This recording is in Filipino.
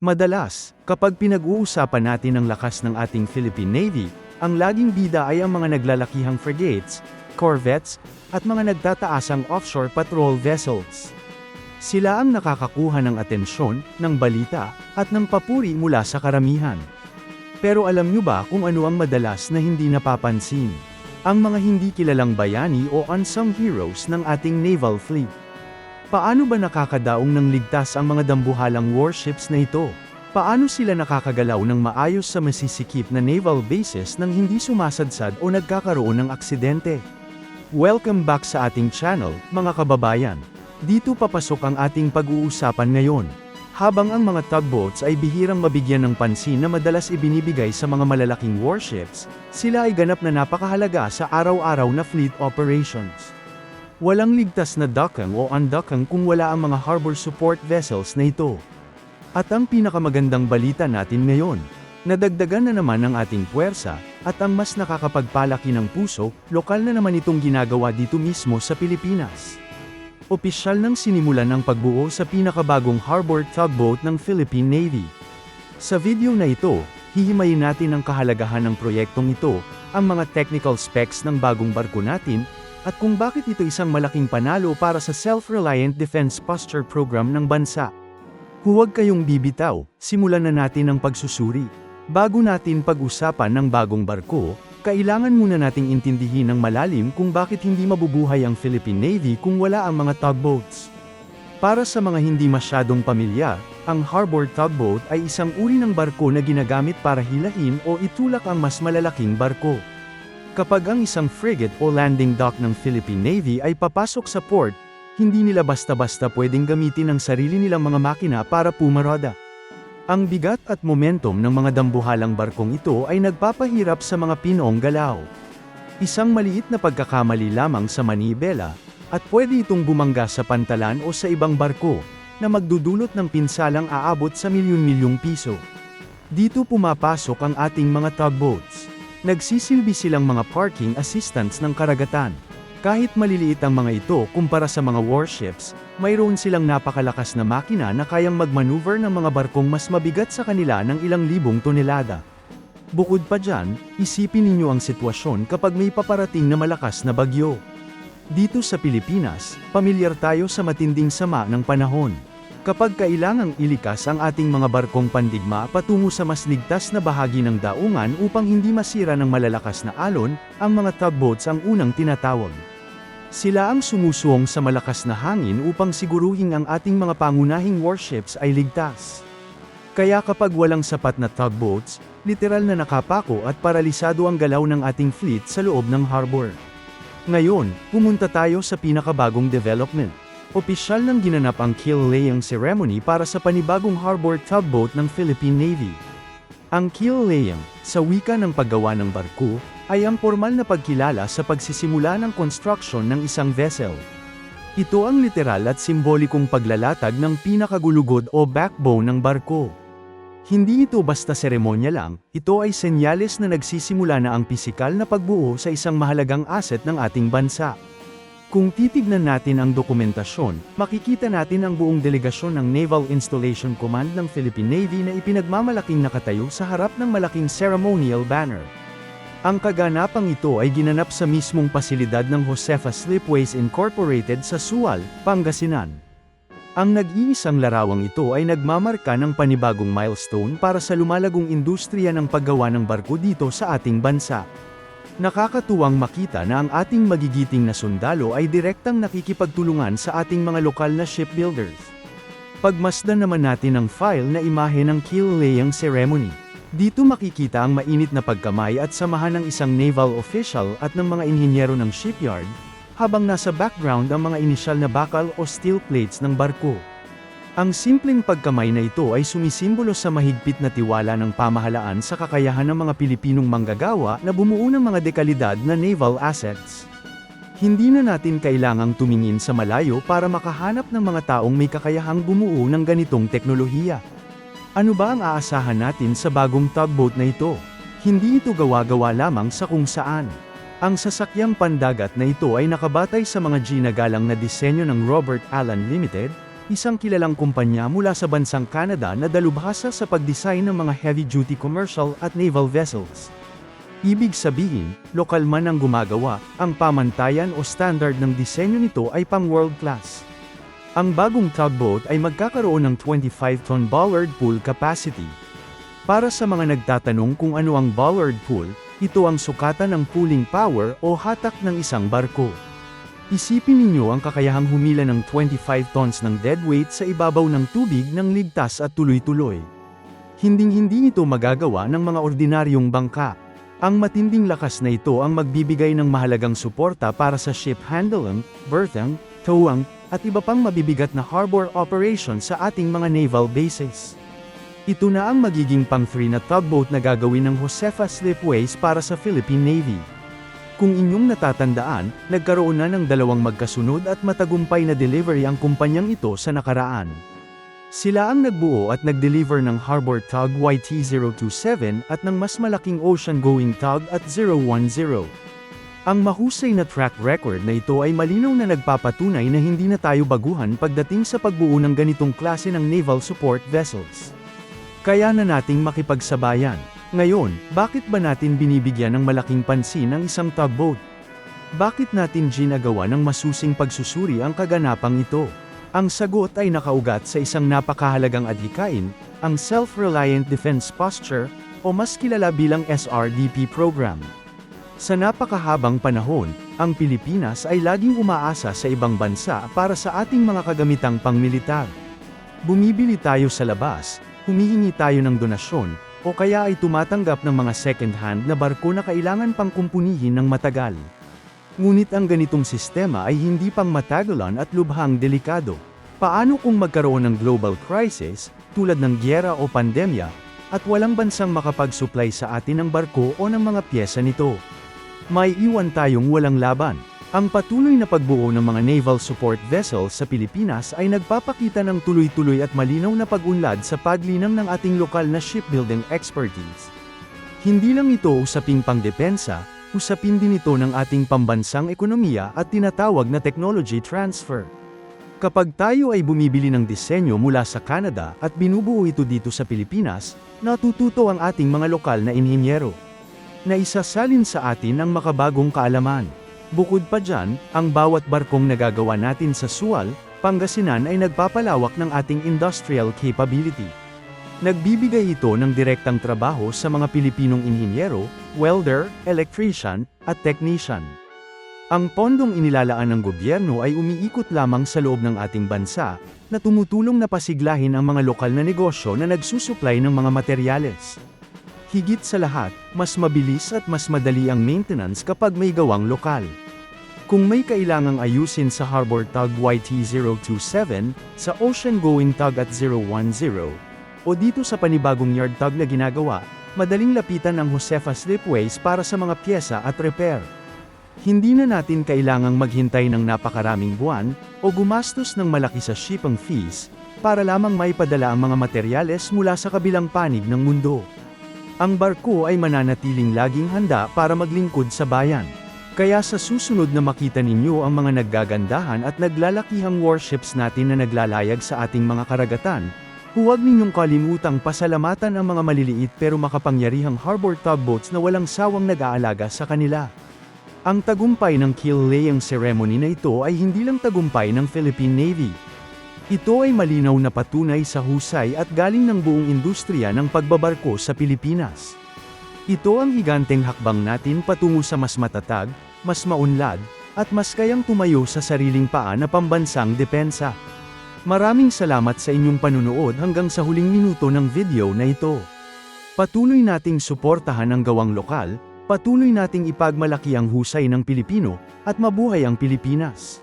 Madalas, kapag pinag-uusapan natin ang lakas ng ating Philippine Navy, ang laging bida ay ang mga naglalakihang frigates, corvettes, at mga nagtataasang offshore patrol vessels. Sila ang nakakakuha ng atensyon, ng balita, at ng papuri mula sa karamihan. Pero alam nyo ba kung ano ang madalas na hindi napapansin? Ang mga hindi kilalang bayani o unsung heroes ng ating naval fleet. Paano ba nakakadaong ng ligtas ang mga dambuhalang warships na ito? Paano sila nakakagalaw ng maayos sa masisikip na naval bases nang hindi sumasadsad o nagkakaroon ng aksidente? Welcome back sa ating channel, mga kababayan. Dito papasok ang ating pag-uusapan ngayon. Habang ang mga tugboats ay bihirang mabigyan ng pansin na madalas ibinibigay sa mga malalaking warships, sila ay ganap na napakahalaga sa araw-araw na fleet operations. Walang ligtas na dokang o undokang kung wala ang mga harbor support vessels na ito. At ang pinakamagandang balita natin ngayon, nadagdagan na naman ang ating puwersa, at ang mas nakakapagpalaki ng puso, lokal na naman itong ginagawa dito mismo sa Pilipinas. Opisyal nang sinimulan ang pagbuo sa pinakabagong harbor tugboat ng Philippine Navy. Sa video na ito, hihimayin natin ang kahalagahan ng proyektong ito, ang mga technical specs ng bagong barko natin, at kung bakit ito isang malaking panalo para sa Self-Reliant Defense Posture Program ng bansa. Huwag kayong bibitaw, simulan na natin ang pagsusuri. Bago natin pag-usapan ng bagong barko, kailangan muna nating intindihin ng malalim kung bakit hindi mabubuhay ang Philippine Navy kung wala ang mga tugboats. Para sa mga hindi masyadong pamilyar, ang harbor tugboat ay isang uri ng barko na ginagamit para hilahin o itulak ang mas malalaking barko. Kapag ang isang frigate o landing dock ng Philippine Navy ay papasok sa port, hindi nila basta-basta pwedeng gamitin ang sarili nilang mga makina para pumaroda. Ang bigat at momentum ng mga dambuhalang barkong ito ay nagpapahirap sa mga Pinoong galaw. Isang maliit na pagkakamali lamang sa manibela, at pwede itong bumangga sa pantalan o sa ibang barko, na magdudulot ng pinsalang aabot sa milyon-milyong piso. Dito pumapasok ang ating mga tugboats. Nagsisilbi silang mga parking assistants ng karagatan. Kahit maliliit ang mga ito kumpara sa mga warships, mayroon silang napakalakas na makina na kayang magmaneuver ng mga barkong mas mabigat sa kanila ng ilang libong tonelada. Bukod pa dyan, isipin ninyo ang sitwasyon kapag may paparating na malakas na bagyo. Dito sa Pilipinas, pamilyar tayo sa matinding sama ng panahon. Kapag kailangang ilikas ang ating mga barkong pandigma patungo sa mas ligtas na bahagi ng daungan upang hindi masira ng malalakas na alon, ang mga tugboats ang unang tinatawag. Sila ang sumusuong sa malakas na hangin upang siguruhin ang ating mga pangunahing warships ay ligtas. Kaya kapag walang sapat na tugboats, literal na nakapako at paralisado ang galaw ng ating fleet sa loob ng harbor. Ngayon, pumunta tayo sa pinakabagong development. Opisyal nang ginanap ang keel laying ceremony para sa panibagong harbor tugboat ng Philippine Navy. Ang keel laying, sa wika ng paggawa ng barko, ay ang formal na pagkilala sa pagsisimula ng construction ng isang vessel. Ito ang literal at simbolikong paglalatag ng pinakagulugod o backbone ng barko. Hindi ito basta seremonya lang, ito ay senyales na nagsisimula na ang pisikal na pagbuo sa isang mahalagang asset ng ating bansa. Kung titignan natin ang dokumentasyon, makikita natin ang buong delegasyon ng Naval Installation Command ng Philippine Navy na ipinagmamalaking nakatayo sa harap ng malaking ceremonial banner. Ang kaganapang ito ay ginanap sa mismong pasilidad ng Josefa Slipways Incorporated sa Sual, Pangasinan. Ang nag-iisang larawang ito ay nagmamarka ng panibagong milestone para sa lumalagong industriya ng paggawa ng barko dito sa ating bansa. Nakakatuwang makita na ang ating magigiting na sundalo ay direktang nakikipagtulungan sa ating mga lokal na shipbuilders. Pagmasdan naman natin ang file na imahe ng keel laying ceremony. Dito makikita ang mainit na pagkamay at samahan ng isang naval official at ng mga inhinyero ng shipyard, habang nasa background ang mga inisyal na bakal o steel plates ng barko. Ang simpleng pagkamay na ito ay sumisimbolo sa mahigpit na tiwala ng pamahalaan sa kakayahan ng mga Pilipinong manggagawa na bumuo ng mga dekalidad na naval assets. Hindi na natin kailangang tumingin sa malayo para makahanap ng mga taong may kakayahang bumuo ng ganitong teknolohiya. Ano ba ang aasahan natin sa bagong tugboat na ito? Hindi ito gawa-gawa lamang sa kung saan. Ang sasakyang pandagat na ito ay nakabatay sa mga ginagalang na disenyo ng Robert Allen Limited, isang kilalang kumpanya mula sa bansang Canada na dalubhasa sa pagdesign ng mga heavy-duty commercial at naval vessels. Ibig sabihin, lokal man ang gumagawa, ang pamantayan o standard ng disenyo nito ay pang-world class. Ang bagong tugboat ay magkakaroon ng 25-ton bollard pull capacity. Para sa mga nagtatanong kung ano ang bollard pull, ito ang sukatan ng pulling power o hatak ng isang barko. Isipin ninyo ang kakayahang humila ng 25 tons ng deadweight sa ibabaw ng tubig ng ligtas at tuloy-tuloy. Hinding-hindi ito magagawa ng mga ordinaryong bangka. Ang matinding lakas na ito ang magbibigay ng mahalagang suporta para sa ship handling, berthing, towing, at iba pang mabibigat na harbor operation sa ating mga naval bases. Ito na ang magiging pang-3 na tugboat na gagawin ng Josefa Slipways para sa Philippine Navy. Kung inyong natatandaan, nagkaroon na ng dalawang magkasunod at matagumpay na delivery ang kumpanyang ito sa nakaraan. Sila ang nagbuo at nag-deliver ng Harbor Tug YT-027 at ng mas malaking ocean-going tug at 010. Ang mahusay na track record na ito ay malinaw na nagpapatunay na hindi na tayo baguhan pagdating sa pagbuo ng ganitong klase ng naval support vessels. Kaya na nating makipagsabayan. Ngayon, bakit ba natin binibigyan ng malaking pansin ang isang tugboat? Bakit natin ginagawa ng masusing pagsusuri ang kaganapang ito? Ang sagot ay nakaugat sa isang napakahalagang adhikain, ang Self-Reliant Defense Posture, o mas kilala bilang SRDP program. Sa napakahabang panahon, ang Pilipinas ay laging umaasa sa ibang bansa para sa ating mga kagamitang pangmilitar. Bumibili tayo sa labas, humihingi tayo ng donasyon, o kaya ay tumatanggap ng mga second-hand na barko na kailangan pang kumpunihin ng matagal. Ngunit ang ganitong sistema ay hindi pang matagalan at lubhang delikado. Paano kung magkaroon ng global crisis, tulad ng gyera o pandemya, at walang bansang makapag-supply sa atin ng barko o ng mga pyesa nito? May iwan tayong walang laban. Ang patuloy na pagbuo ng mga naval support vessels sa Pilipinas ay nagpapakita ng tuloy-tuloy at malinaw na pag-unlad sa paglinang ng ating lokal na shipbuilding expertise. Hindi lang ito usaping pangdepensa, usapin din ito ng ating pambansang ekonomiya at tinatawag na technology transfer. Kapag tayo ay bumibili ng disenyo mula sa Canada at binubuo ito dito sa Pilipinas, natututo ang ating mga lokal na inhinyero. Naisasalin sa atin ang makabagong kaalaman. Bukod pa dyan, ang bawat barkong nagagawa natin sa Sual, Pangasinan ay nagpapalawak ng ating industrial capability. Nagbibigay ito ng direktang trabaho sa mga Pilipinong inhinyero, welder, electrician, at technician. Ang pondong inilalaan ng gobyerno ay umiikot lamang sa loob ng ating bansa, na tumutulong na pasiglahin ang mga lokal na negosyo na nagsusupply ng mga materyales. Higit sa lahat, mas mabilis at mas madali ang maintenance kapag may gawang lokal. Kung may kailangang ayusin sa Harbor Tug YT-027, sa Ocean-Going Tug at 010, o dito sa panibagong yard tug na ginagawa, madaling lapitan ang Josefa Slipways para sa mga pyesa at repair. Hindi na natin kailangang maghintay ng napakaraming buwan, o gumastos ng malaki sa shipping fees, para lamang maipadala ang mga materyales mula sa kabilang panig ng mundo. Ang barko ay mananatiling laging handa para maglingkod sa bayan. Kaya sa susunod na makita ninyo ang mga naggagandahan at naglalakihang warships natin na naglalayag sa ating mga karagatan, huwag ninyong kalimutang pasalamatan ang mga maliliit pero makapangyarihang harbor tugboats na walang sawang nag-aalaga sa kanila. Ang tagumpay ng keel-laying ceremony na ito ay hindi lang tagumpay ng Philippine Navy. Ito ay malinaw na patunay sa husay at galing ng buong industriya ng pagbabarko sa Pilipinas. Ito ang higanteng hakbang natin patungo sa mas matatag, mas maunlad, at mas kayang tumayo sa sariling paa na pambansang depensa. Maraming salamat sa inyong panunood hanggang sa huling minuto ng video na ito. Patuloy nating suportahan ang gawang lokal, patuloy nating ipagmalaki ang husay ng Pilipino, at mabuhay ang Pilipinas.